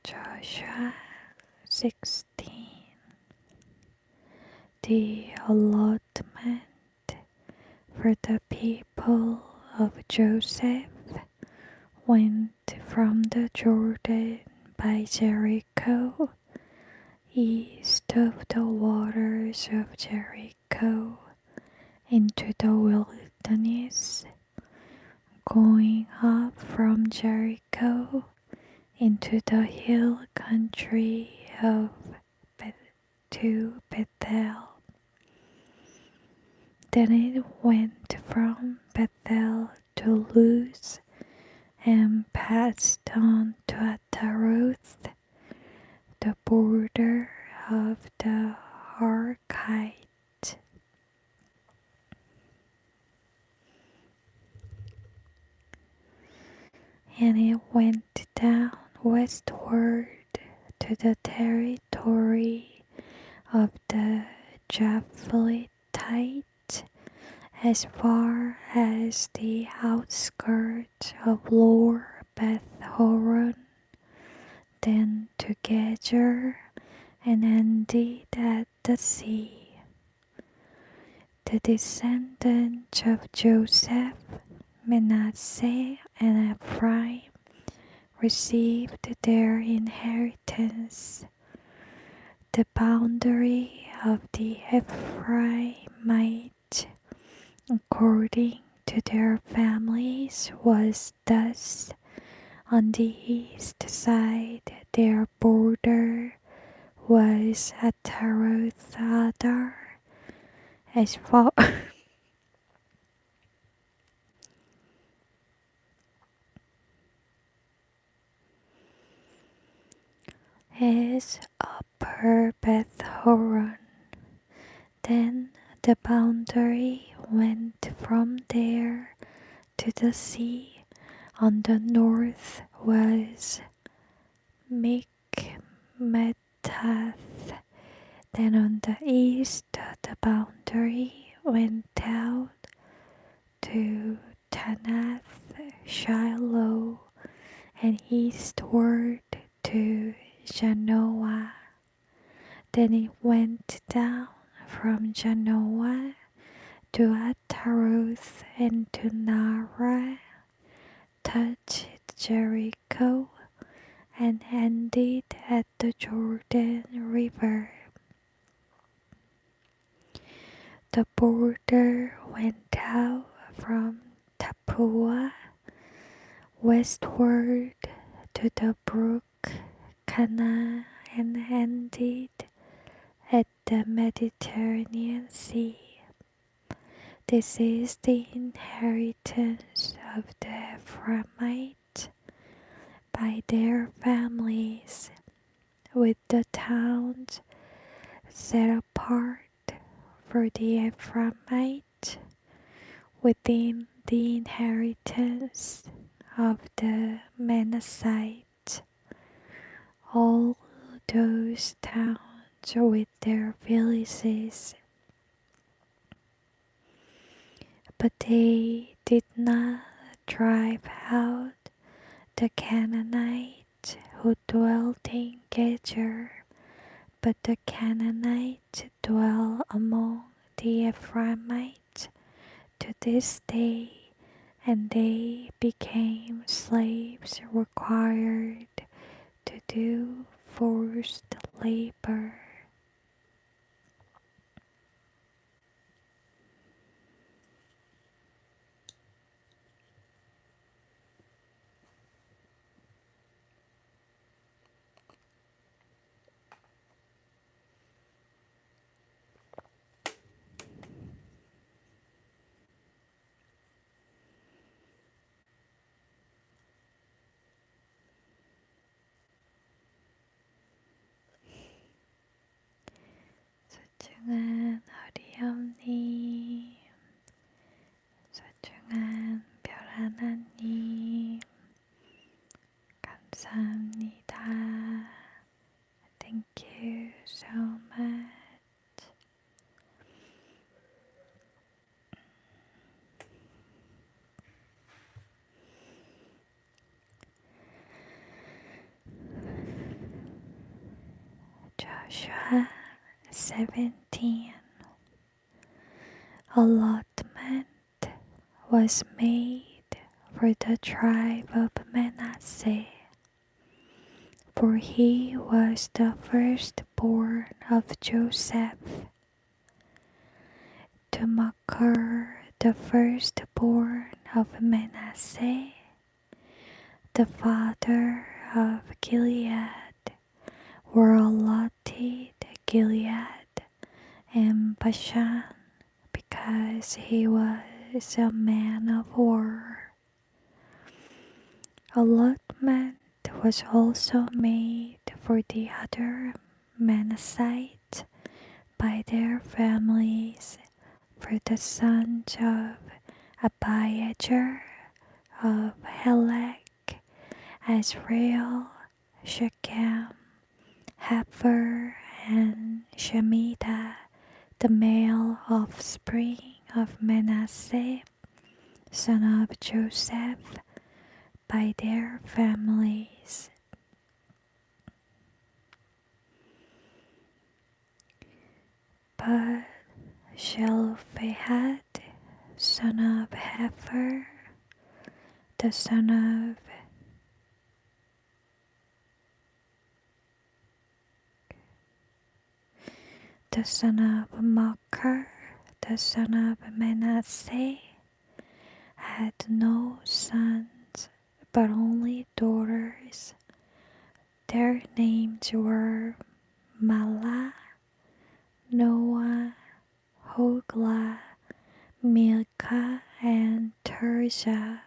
Joshua 16. The allotment for the people of Joseph went from the Jordan by Jericho, east of the waters of Jericho, into the wilderness, going up from Jericho into the hill country to Bethel. Then it went from Bethel to Luz and passed on to Ataroth, the border of the Archite. And it went down westward to the territory of the Japhlethites as far as the outskirts of Lower Beth-horon, then to Gezer, and ended at the sea. The descendants of Joseph, Manasseh, and Ephraim received their inheritance. The boundary of the Ephraimites, according to their families, was thus: on the east side their border was Ataroth-Adar, as far as Upper Beth-horon. Then the boundary went from there to the sea. On the north was Mikmetath. Then on the east the boundary went out to Tanath Shiloh, and eastward to Janoah. Then it went down from Janoah to Ataroth and to Nara, touched Jericho, and ended at the Jordan River. The border went out from Tappuah westward to the brook Kana, and ended at the Mediterranean Sea. This is the inheritance of the Ephraimites by their families, with the towns set apart for the Ephraimites within the inheritance of the Manassites. All those towns with their villages. But they did not drive out the Canaanites who dwelt in Gezer, but the Canaanites dwell among the Ephraimites to this day, and they became slaves required to do forced labor. 소중한 어리언님, 소중한 별 하나님, 감사합니다. Thank you so much. Joshua 17. Allotment was made for the tribe of Manasseh, for he was the firstborn of Joseph. To Machir, the firstborn of Manasseh, the father of Gilead, were allotted Gilead and Bashan, because he was a man of war. Allotment was also made for the other Manassites by their families, for the sons of Abiezer of Helek, Azrael, Shechem, Hefer, and Shemida, the male offspring of Manasseh, son of Joseph, by their families. But Zealsound, son of Hefer, the son of Machir, the son of Manasseh, had no sons, but only daughters. Their names were Mahlah, Noah, Hoglah, Milcah, and Tirzah.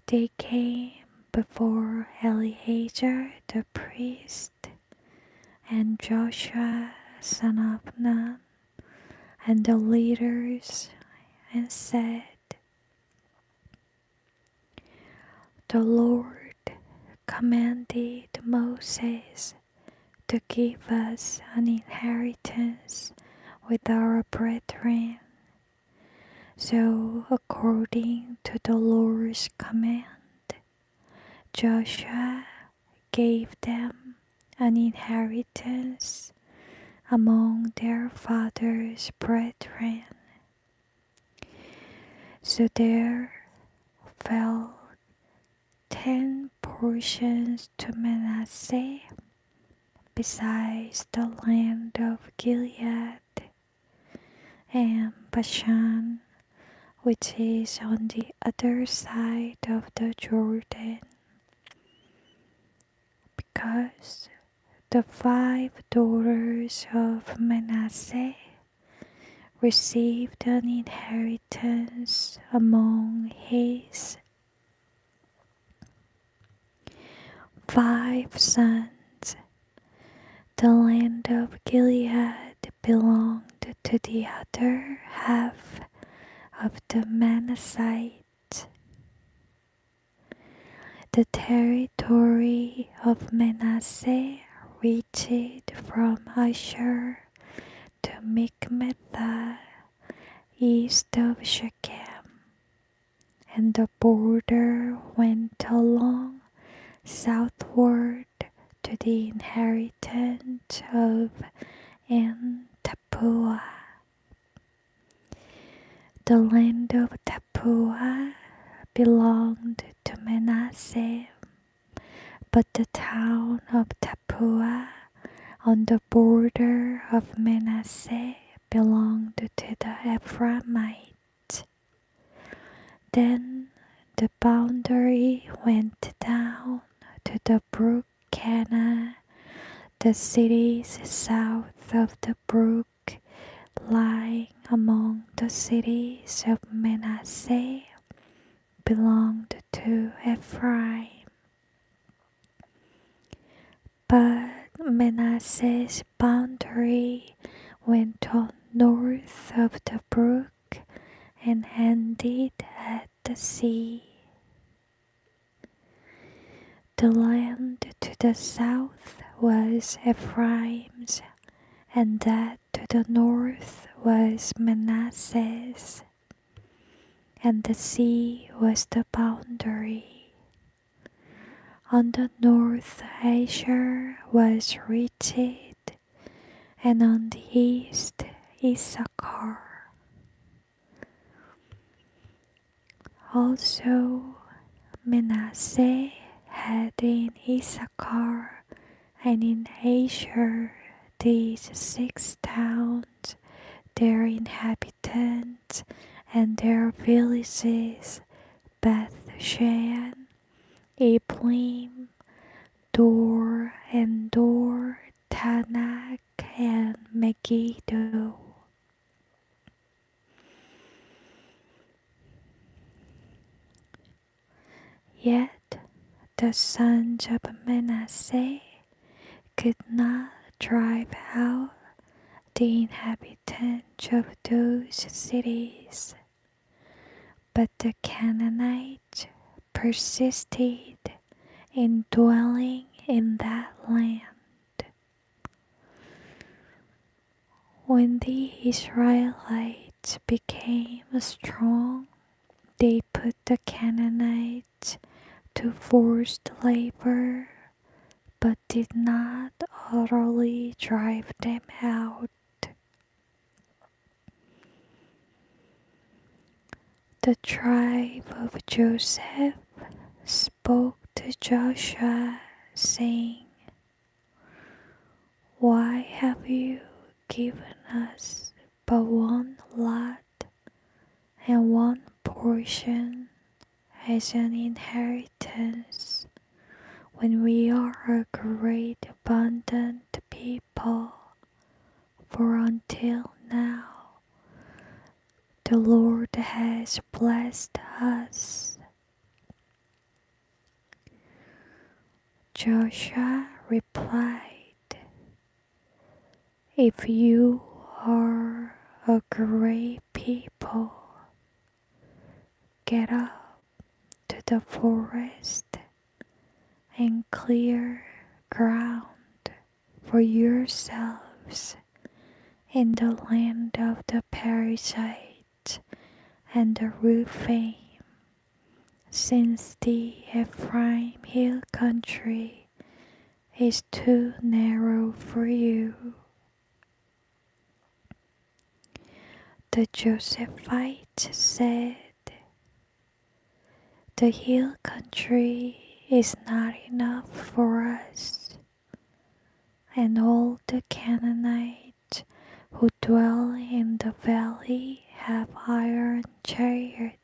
They came before Eleazar the priest, and Joshua son of Nun, and the leaders, and said, "The Lord commanded Moses to give us an inheritance with our brethren." So according to the Lord's command, Joshua gave them an inheritance among their father's brethren. So there fell 10 portions to Manasseh, besides the land of Gilead and Bashan, which is on the other side of the Jordan, because the 5 daughters of Manasseh received an inheritance among his 5 sons. The land of Gilead belonged to the other half of the Manassites. The territory of Manasseh reached from Asher to Mikmetah, east of Shechem, and the border went along southward to the inheritance of En-Tappuah. The land of Tappuah belonged to Manasseh, but the town of Tappuah on the border of Manasseh belonged to the Ephraimites. Then the boundary went down to the brook Cana, the cities south of the brook, lying among the cities of Manasseh, belonged to Ephraim. But Manasseh's boundary went on north of the brook and ended at the sea. The land to the south was Ephraim's, and that to the north was Manasseh's, and the sea was the boundary. On the north Asher was reached, and on the east Issachar. Also Manasseh had in Issachar and in Asher these 6 towns, their inhabitants and their villages, Bethshan, Iblim, Dor, and Dor, Tanakh, and Megiddo. Yet the sons of Manasseh could not drive out the inhabitants of those cities, but the Canaanites persisted in dwelling in that land. When the Israelites became strong, they put the Canaanites to forced labor, but did not utterly drive them out. The tribe of Joseph spoke to Joshua, saying, "Why have you given us but one lot and one portion as an inheritance, when we are a great abundant people? For until now the Lord has blessed us." Joshua replied, "If you are a great people, get up to the forest and clear ground for yourselves in the land of the Perizzites and the Rephaim, since the Ephraim hill country is too narrow for you." The Josephites said, "The hill country is not enough for us, and all the Canaanites who dwell in the valley have iron chariots,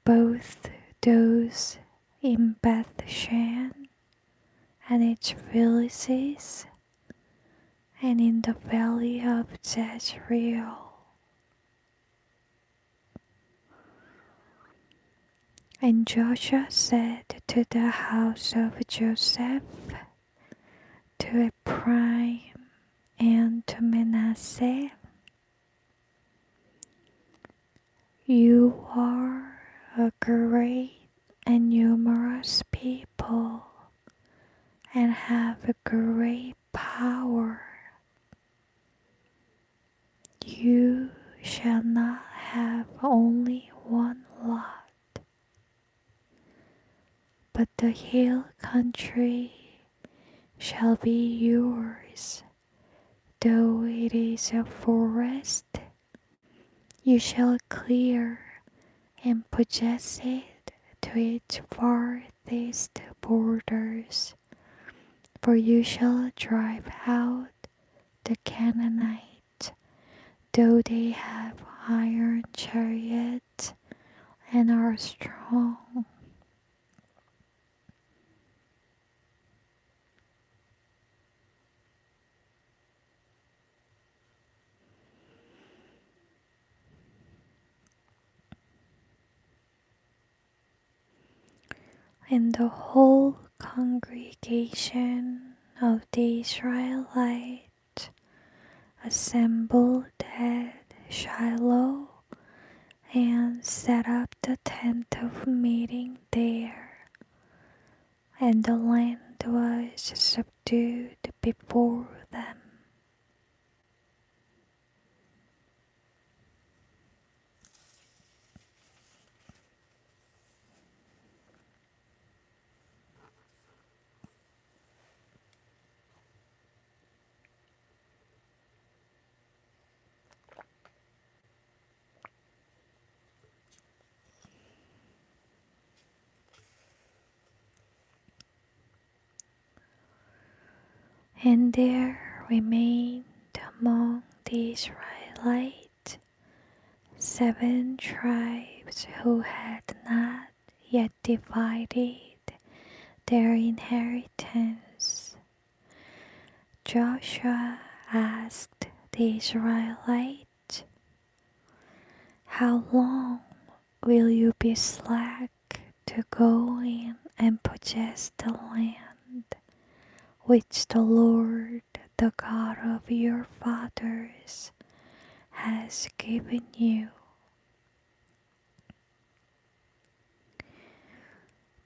both those in Bethshan and its villages, and in the valley of Jezreel." And Joshua said to the house of Joseph, to Ephraim, and to Manasseh, "You are a great and numerous people, and have a great power. You shall not have only one lot, but the hill country shall be yours. Though it is a forest, you shall clear and possess it to its farthest borders, for you shall drive out the Canaanites, though they have iron chariots and are strong." And the whole congregation of the Israelites assembled at Shiloh and set up the tent of meeting there, and the land was subdued before them. And there remained among the Israelites 7 tribes who had not yet divided their inheritance. Joshua asked the Israelites, "How long will you be slack to go in and possess the land which the Lord, the God of your fathers, has given you?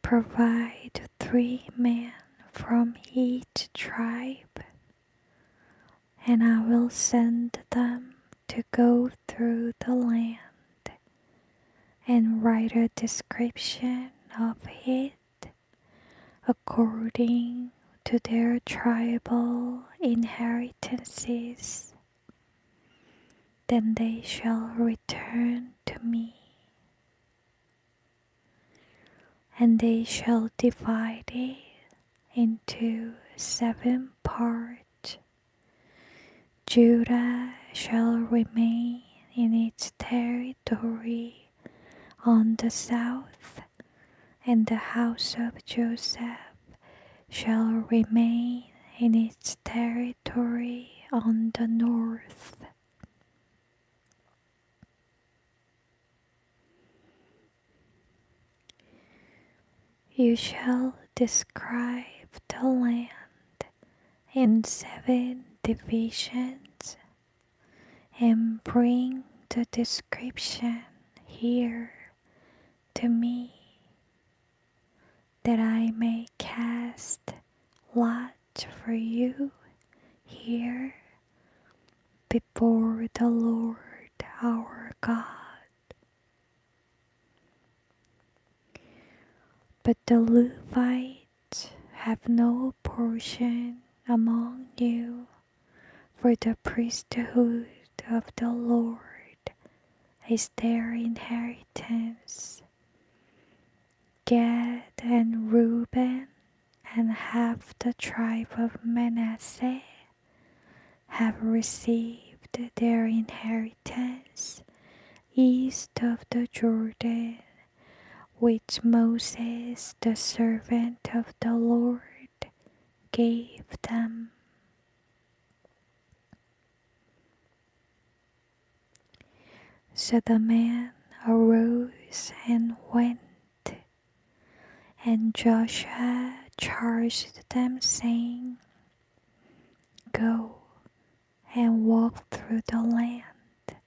Provide 3 men from each tribe, and I will send them to go through the land and write a description of it according to their tribal inheritances. Then they shall return to me, and they shall divide it into 7 parts. Judah shall remain in its territory on the south, and the house of Joseph shall remain in its territory on the north." You shall describe the land in 7 divisions, and bring the description here to me, that I may cast lots for you here before the Lord our God. But the Levites have no portion among you, for the priesthood of the Lord is their inheritance. Gad and Reuben and half the tribe of Manasseh have received their inheritance east of the Jordan, which Moses, the servant of the Lord, gave them. So the man arose and went, and Joshua charged them, saying, "Go and walk through the land,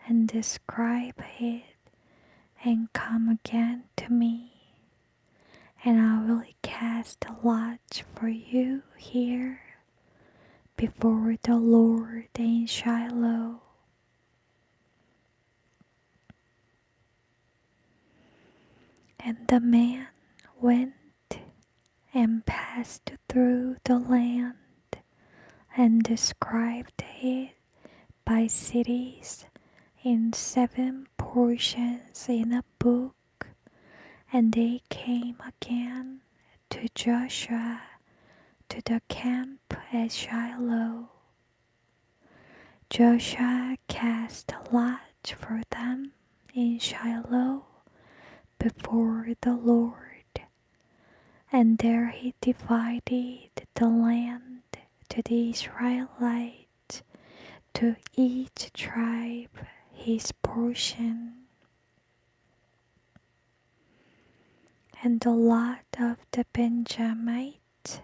and describe it, and come again to me, and I will cast lots for you here before the Lord in Shiloh." And the man went and passed through the land and described it by cities in 7 portions in a book, and they came again to Joshua to the camp at Shiloh. Joshua cast lots for them in Shiloh before the Lord, and there he divided the land to the Israelites, to each tribe his portion. And the lot of the Benjamites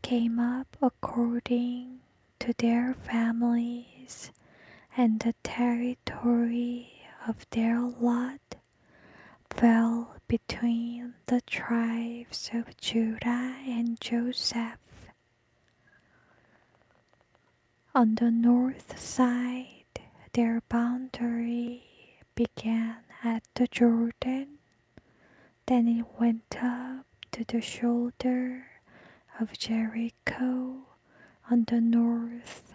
came up according to their families, and the territory of their lot fell between the tribes of Judah and Joseph. On the north side, their boundary began at the Jordan, then it went up to the shoulder of Jericho on the north,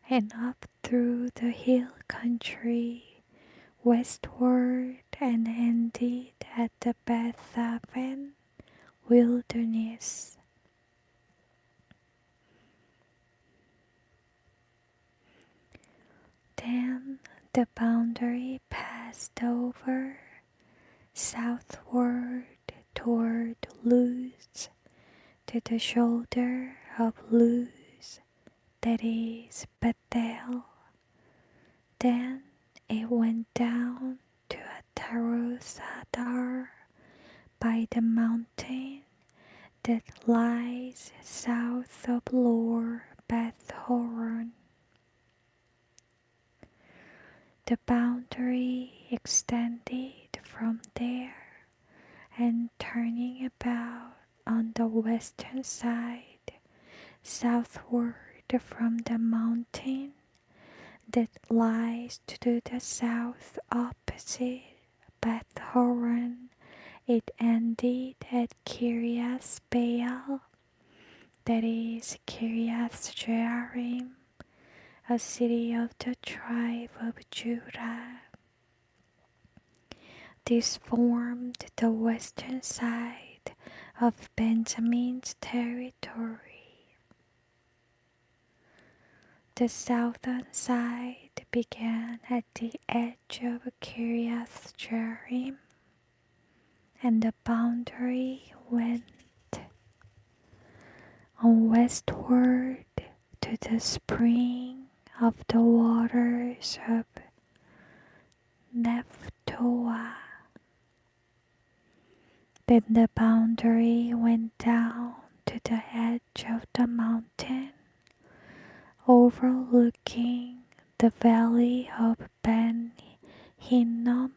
and up through the hill country westward, and ended at the Beth Aven wilderness. Then the boundary passed over southward toward Luz, to the shoulder of Luz, that is Bethel. Then it went down to Ataroth Adar by the mountain that lies south of Lower Beth Horon. The boundary extended from there, and turning about on the western side, southward from the mountain that lies to the south opposite Beth Horon, it ended at Kiriath Baal, that is Kiriath Jearim, a city of the tribe of Judah. This formed the western side of Benjamin's territory. The southern side began at the edge of Kiriath Jearim, and the boundary went westward to the spring of the waters of Nephtoah. Then the boundary went down to the edge of the mountain, overlooking the valley of Ben Hinnom,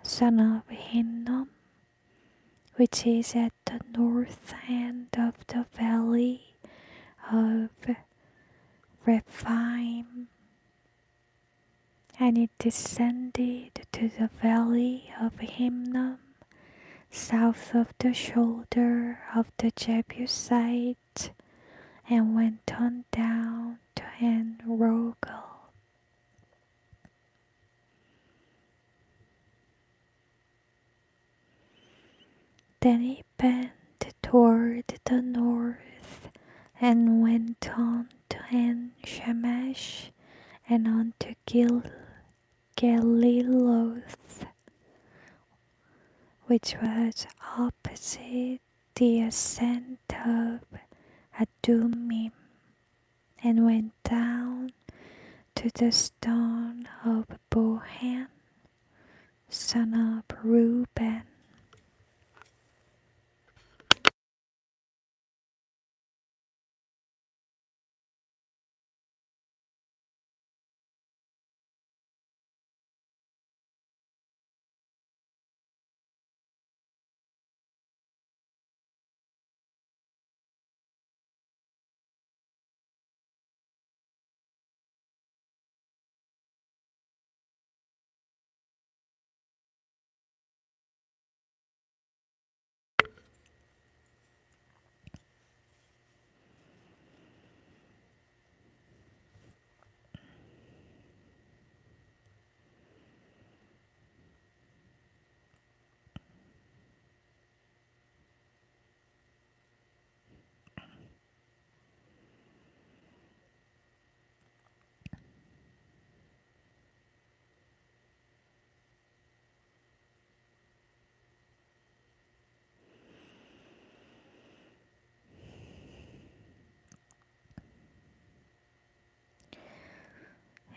son of Hinnom, which is at the north end of the valley of Rephaim, and it descended to the valley of Hinnom, south of the shoulder of the Jebusites, and went on down to En Rogel. Then it bent toward the north and went on to En Shemesh and on to Geliloth, which was opposite the ascent of Adumim, and went down to the stone of Bohan, son of Reuben.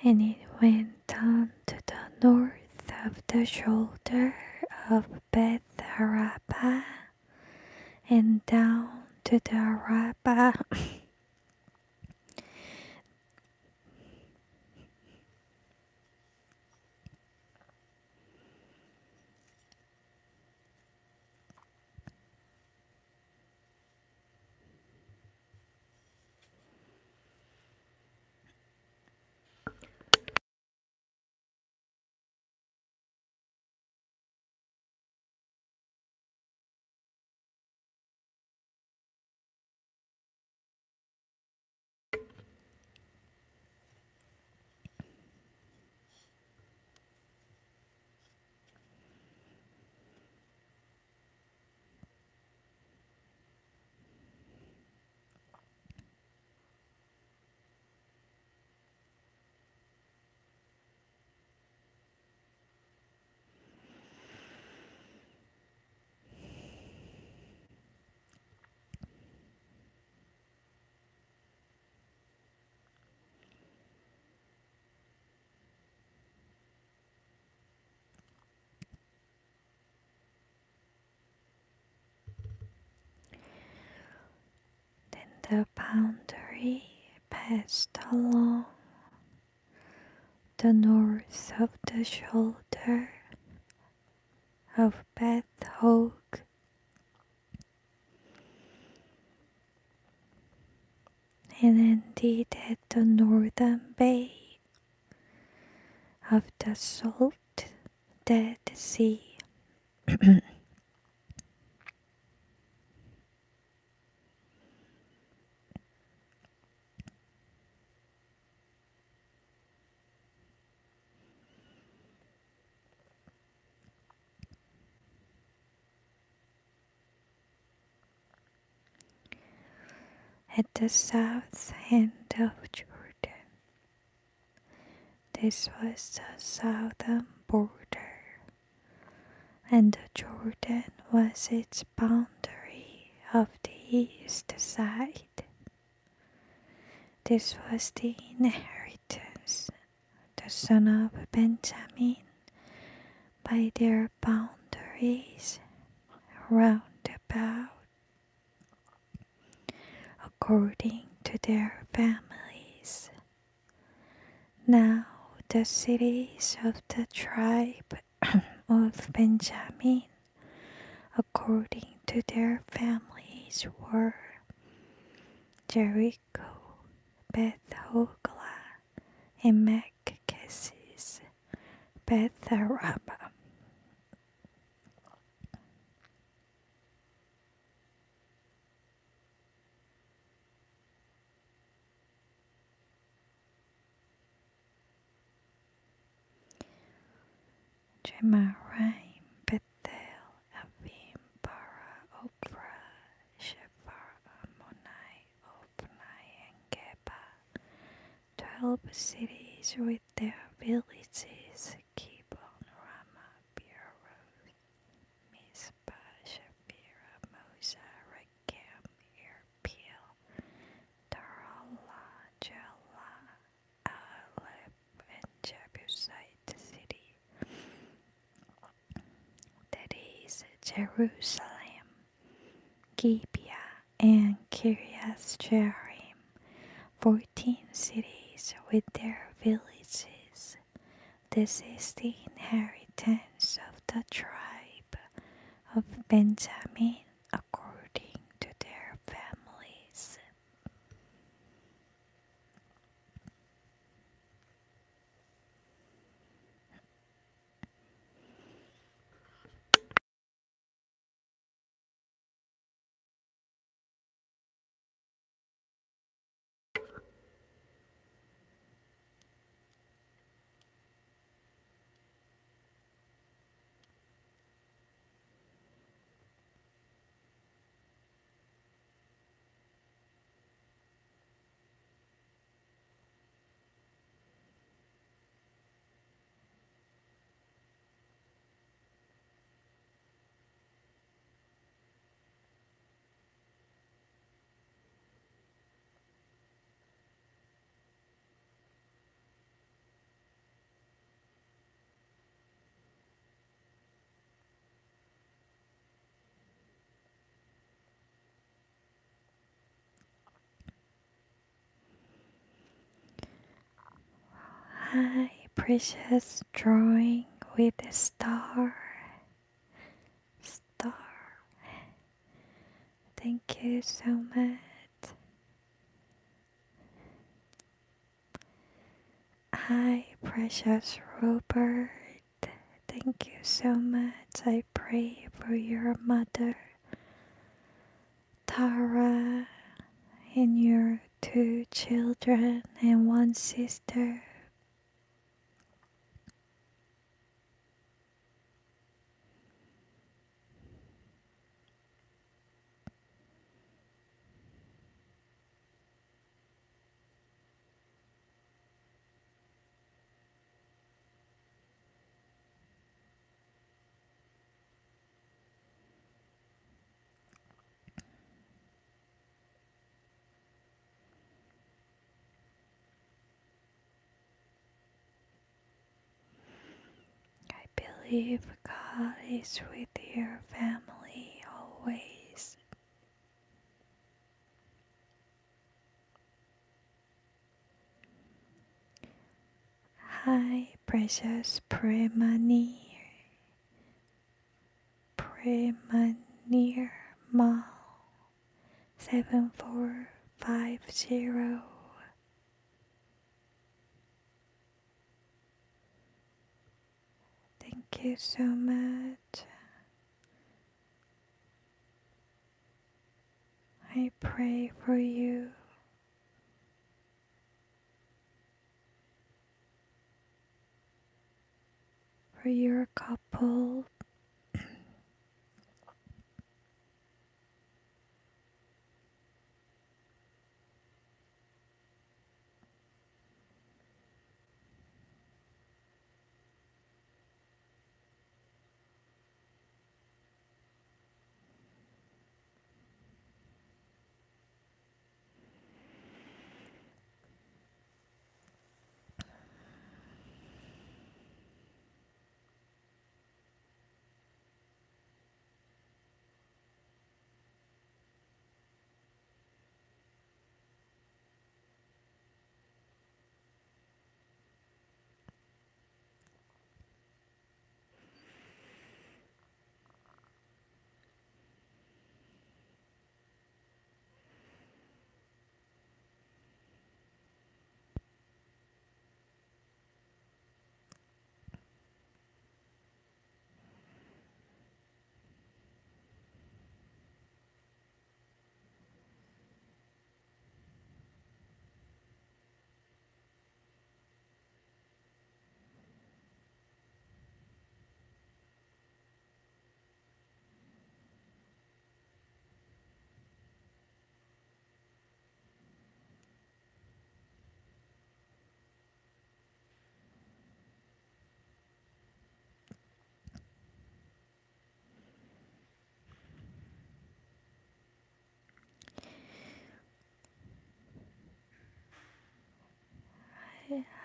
And it went on to the north of the shoulder of Beth Arabah, and down to the Arabah the boundary passed along the north of the shoulder of Beth Hogue, and ended at the northern bay of the Salt Dead Sea. At the south end of Jordan. This was the southern border, and the Jordan was its boundary of the east side. This was the inheritance, the son of Benjamin, by their boundaries round about, according to their families. Now the cities of the tribe of Benjamin, according to their families, were Jericho, Beth Hogla, and Machkesis, Beth Araba. Jemaraim, Bethel, Avim, Para, Ophrah, Shephar, Ammonai, Ophnai, and Geba, 12 cities with their villages, Kibon, Ramah, Beeroth, Mizpah, Shapira, Moza, Rekem, Irpeel, Tarala, Jela, Aleb, and Jebusite city. That is Jerusalem, Gibeah, and Kiriath Jearim, 14 cities with their villages. This is the inheritance of the tribe of Benjamin according to their families. Hi, precious drawing with a star. Thank you so much. Hi, precious Robert. Thank you so much. I pray for your mother, Tara, and your 2 children and 1 sister. I believe God is with your family always. Hi, precious Premier Ma 7450. Thank you so much. I pray for you. For your couple.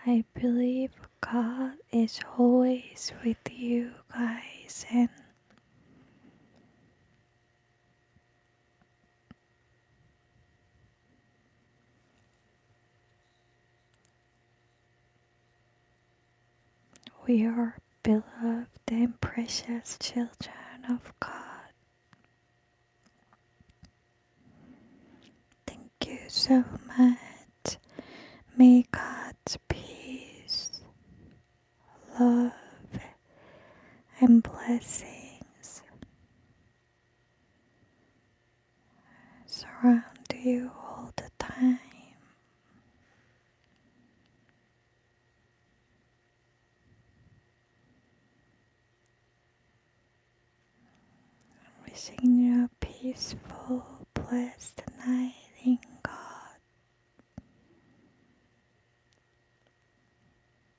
I believe God is always with you guys, and we are beloved and precious children of God. Thank you so much. May God's peace, love, and blessings surround you all the time. Wishing you a peaceful, blessed night in God.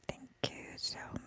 Thank you so much.